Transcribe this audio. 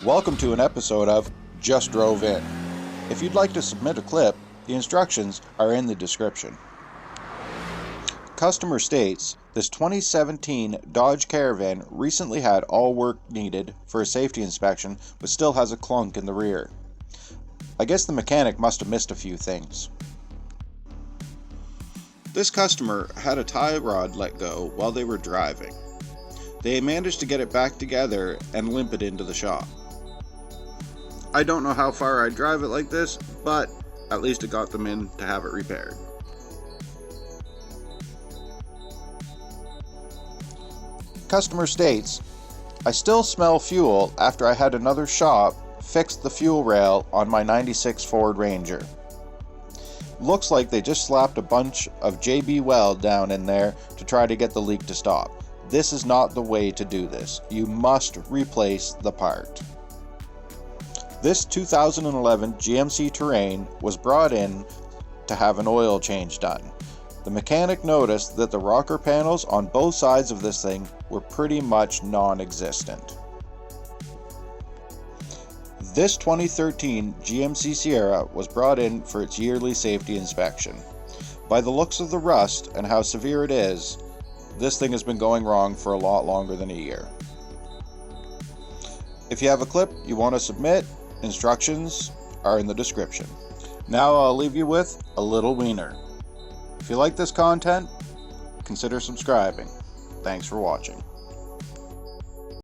Welcome to an episode of Just Drove In. If you'd like to submit a clip, the instructions are in the description. Customer states, this 2017 Dodge Caravan recently had all work needed for a safety inspection, but still has a clunk in the rear. I guess the mechanic must have missed a few things. This customer had a tie rod let go while they were driving. They managed to get it back together and limp it into the shop. I don't know how far I'd drive it like this, but at least it got them in to have it repaired. Customer states, I still smell fuel after I had another shop fix the fuel rail on my 96 Ford Ranger. Looks like they just slapped a bunch of JB Weld down in there to try to get the leak to stop. This is not the way to do this. You must replace the part. This 2011 GMC Terrain was brought in to have an oil change done. The mechanic noticed that the rocker panels on both sides of this thing were pretty much non-existent. This 2013 GMC Sierra was brought in for its yearly safety inspection. By the looks of the rust and how severe it is, this thing has been going wrong for a lot longer than a year. If you have a clip you want to submit, instructions are in the description. Now I'll leave you with a little wiener. If you like this content, consider subscribing. Thanks for watching.